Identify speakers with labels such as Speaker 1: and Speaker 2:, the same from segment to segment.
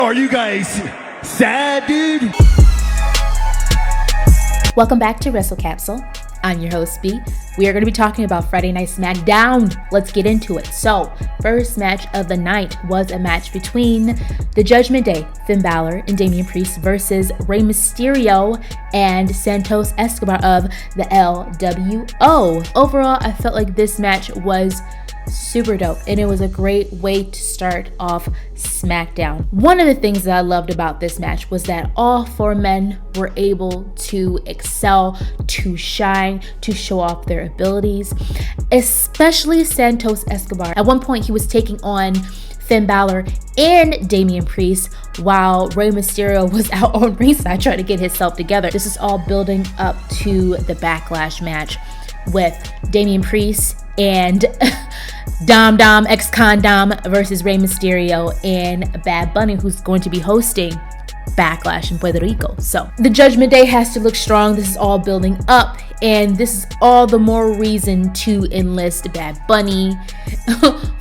Speaker 1: Are you guys sad, dude?
Speaker 2: Welcome back to Wrestle Capsule. I'm your host, B. We are going to be talking about Friday Night Smackdown. Let's get into it. So, first match of the night was a match between the Judgment Day, Finn Balor and Damian Priest versus Rey Mysterio and Santos Escobar of the LWO. Overall, I felt like this match was super dope and it was a great way to start off SmackDown. One of the things that I loved about this match was that all four men were able to excel, to shine, to show off their abilities, especially Santos Escobar. At one point he was taking on Finn Balor and Damian Priest while Rey Mysterio was out on ringside trying to get himself together. This is all building up to the Backlash match with Damian Priest and Dom ex-Condom versus Rey Mysterio and Bad Bunny, who's going to be hosting Backlash in Puerto Rico. So the Judgment Day has to look strong. This is all building up, and this is all the more reason to enlist Bad Bunny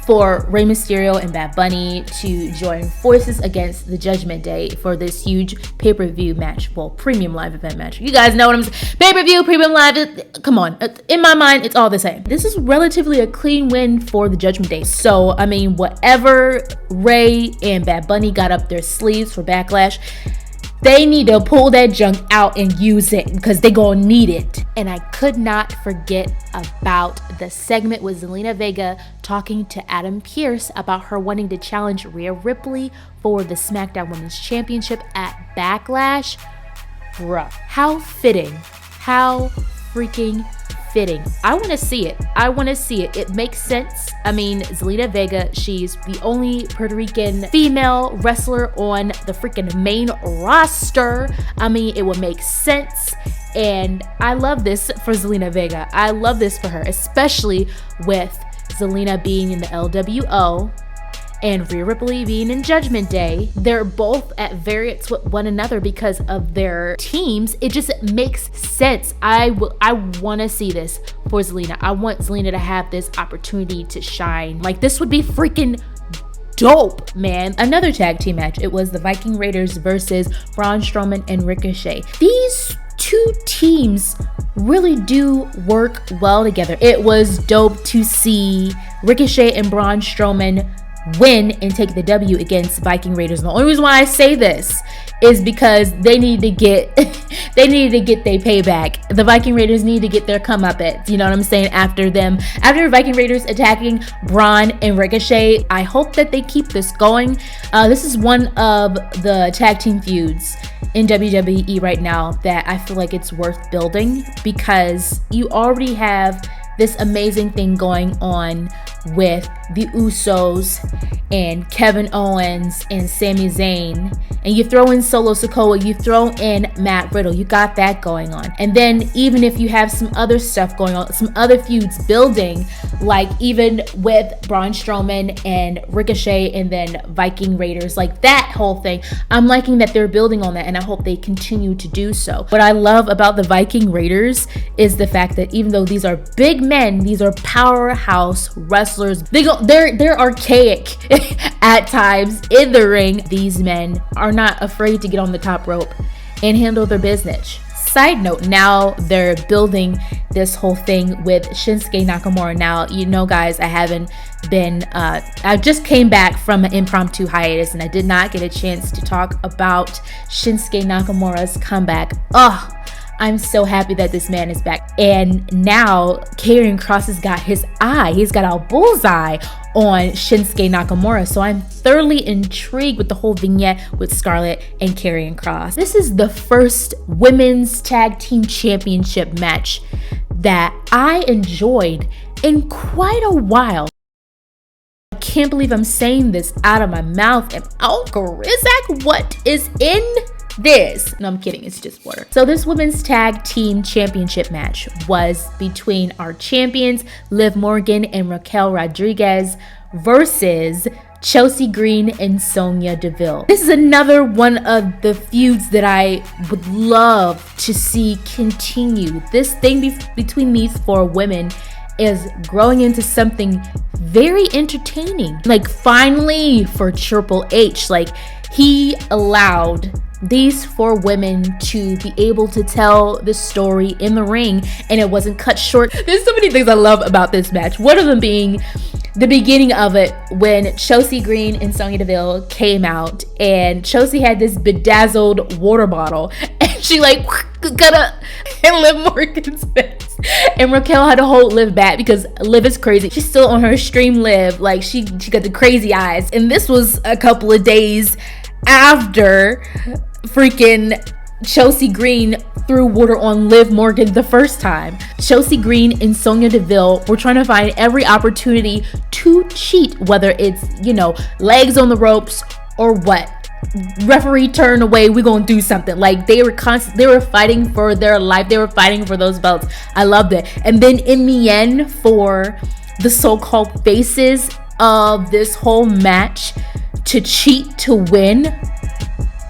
Speaker 2: for Rey Mysterio and Bad Bunny to join forces against the Judgment Day for this huge pay-per-view match. Well, premium live event match. You guys know what I'm saying. Pay-per-view, premium live. Come on. In my mind, it's all the same. This is relatively a clean win for the Judgment Day. So, I mean, whatever Rey and Bad Bunny got up their sleeves for Backlash, they need to pull that junk out and use it because they're gonna need it. And I could not forget about the segment with Zelena Vega talking to Adam Pearce about her wanting to challenge Rhea Ripley for the SmackDown Women's Championship at Backlash. Bruh, how fitting. How freaking fitting. I want to see it. I want to see it. It makes sense. I mean, Zelena Vega, she's the only Puerto Rican female wrestler on the freaking main roster. I mean, it would make sense. And I love this for Zelena Vega. I love this for her, especially with Zelena being in the LWO and Rhea Ripley being in Judgment Day. They're both at variance with one another because of their teams. It just makes sense. I want to see this for Zelena. I want Zelena to have this opportunity to shine. Like, this would be freaking dope, man. Another tag team match. It was the Viking Raiders versus Braun Strowman and Ricochet. These two teams really do work well together. It was dope to see Ricochet and Braun Strowman win and take the W against Viking Raiders. And the only reason why I say this is because they need to get their payback. The Viking Raiders need to get their comeuppance. You know what I'm saying? After Viking Raiders attacking Braun and Ricochet, I hope that they keep this going. This is one of the tag team feuds in WWE right now that I feel like it's worth building because you already have this amazing thing going on with the Usos and Kevin Owens and Sami Zayn, and you throw in Solo Sikoa, you throw in Matt Riddle, you got that going on. And then even if you have some other stuff going on, some other feuds building, like even with Braun Strowman and Ricochet and then Viking Raiders, like that whole thing, I'm liking that they're building on that, and I hope they continue to do so. What I love about the Viking Raiders is the fact that even though these are big men, these are powerhouse wrestlers, they're archaic at times in the ring. These men are not afraid to get on the top rope and handle their business. Side note, now they're building this whole thing with Shinsuke Nakamura. Now, you know, guys, I just came back from an impromptu hiatus and I did not get a chance to talk about Shinsuke Nakamura's comeback. I'm so happy that this man is back. And now Karrion Kross has got his eye. He's got a bullseye on Shinsuke Nakamura. So I'm thoroughly intrigued with the whole vignette with Scarlett and Karrion Kross. This is the first women's tag team championship match that I enjoyed in quite a while. I can't believe I'm saying this out of my mouth. And Grizak, what is in this? No, I'm kidding. It's just water. So this women's tag team championship match was between our champions, Liv Morgan and Raquel Rodriguez versus Chelsea Green and Sonya Deville. This is another one of the feuds that I would love to see continue. This thing between these four women is growing into something very entertaining. Like, finally for Triple H, like, He allowed these 4 women to be able to tell the story in the ring, and it wasn't cut short. There's so many things I love about this match. One of them being the beginning of it, when Chelsea Green and Sonya Deville came out, and Chelsea had this bedazzled water bottle, and she like got in Liv Morgan's face, and Raquel had to hold Liv back because Liv is crazy. She's still on her stream Liv, like she got the crazy eyes. And this was a couple of days after freaking Chelsea Green threw water on Liv Morgan the first time. Chelsea Green and Sonya Deville were trying to find every opportunity to cheat, whether it's, you know, legs on the ropes or what. Referee turn away, we're gonna do something. Like they were fighting for their life. They were fighting for those belts. I loved it. And then in the end, for the so-called faces of this whole match to cheat to win,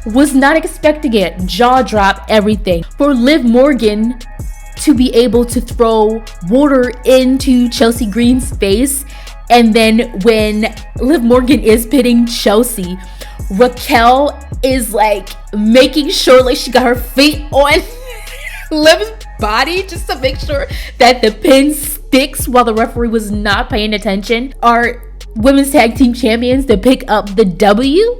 Speaker 2: was not expecting it. Jaw drop, everything. For Liv Morgan to be able to throw water into Chelsea Green's face, and then when Liv Morgan is pitting Chelsea, Raquel is like making sure like she got her feet on Liv's body just to make sure that the pin sticks while the referee was not paying attention. Our women's tag team champions to pick up the W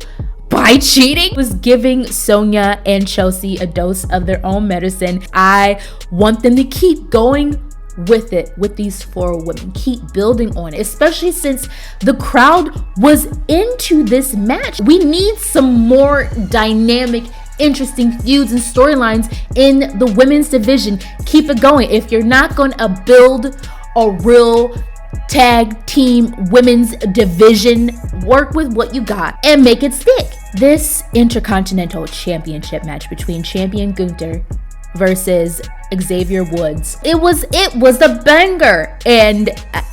Speaker 2: by cheating was giving Sonya and Chelsea a dose of their own medicine. I want them to keep going with it, with these 4 women. Keep building on it, especially since the crowd was into this match. We need some more dynamic, interesting feuds and storylines in the women's division. Keep it going. If you're not going to build a real tag team women's division, work with what you got and make it stick. This Intercontinental Championship match between champion Gunther versus Xavier Woods, it was a banger. And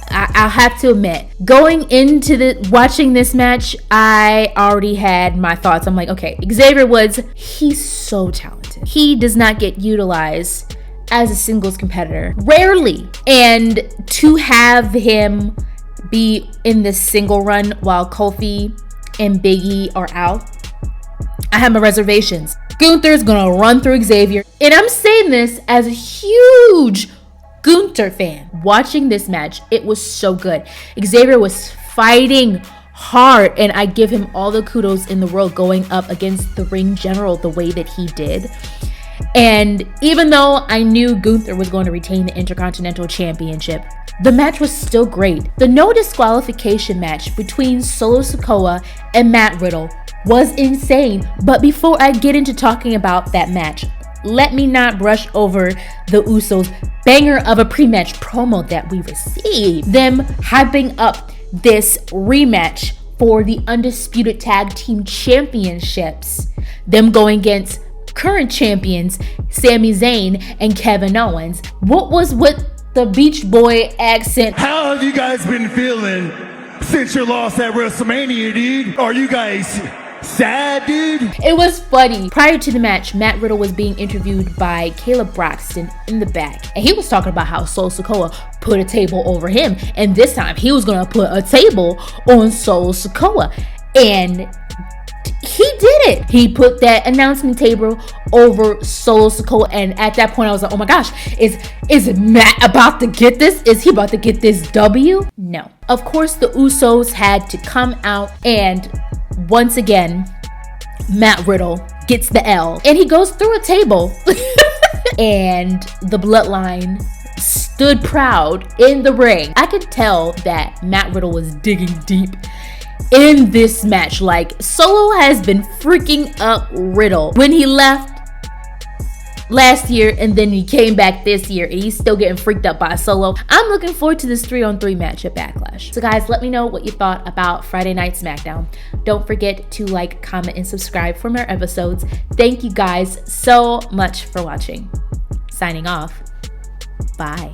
Speaker 2: I'll have to admit, going into watching this match, I already had my thoughts. I'm like, okay, Xavier Woods, he's so talented. He does not get utilized as a singles competitor, rarely. And to have him be in this single run while Kofi and Big E are out, I have my reservations. Gunther's gonna run through Xavier, and I'm saying this as a huge Gunther fan. Watching this match, it was so good. Xavier was fighting hard, and I give him all the kudos in the world going up against the ring general the way that he did. And even though I knew Gunther was going to retain the Intercontinental Championship, the match was still great. The no disqualification match between Solo Sikoa and Matt Riddle was insane. But before I get into talking about that match, let me not brush over the Usos' banger of a pre-match promo that we received. Them hyping up this rematch for the Undisputed Tag Team Championships. Them going against current champions Sami Zayn and Kevin Owens. What was with the Beach Boy accent?
Speaker 1: How have you guys been feeling since your loss at WrestleMania, dude? Are you guys sad, dude?
Speaker 2: It was funny. Prior to the match, Matt Riddle was being interviewed by Caleb Braxton in the back, and he was talking about how Solo Sikoa put a table over him, and this time he was gonna put a table on Solo Sikoa, and he did it. He put that announcement table over Solo Sikoa, and at that point I was like, oh my gosh, is Matt about to get this? Is he about to get this W? No. Of course, the Usos had to come out, and once again, Matt Riddle gets the L, and he goes through a table. And the Bloodline stood proud in the ring. I could tell that Matt Riddle was digging deep in this match. Like, Solo has been freaking up Riddle when he left last year, and then he came back this year, and he's still getting freaked up by Solo. I'm looking forward to this 3-on-3 match at Backlash. So guys, let me know what you thought about Friday Night Smackdown. Don't forget to like, comment, and subscribe for more episodes. Thank you guys so much for watching. Signing off. Bye.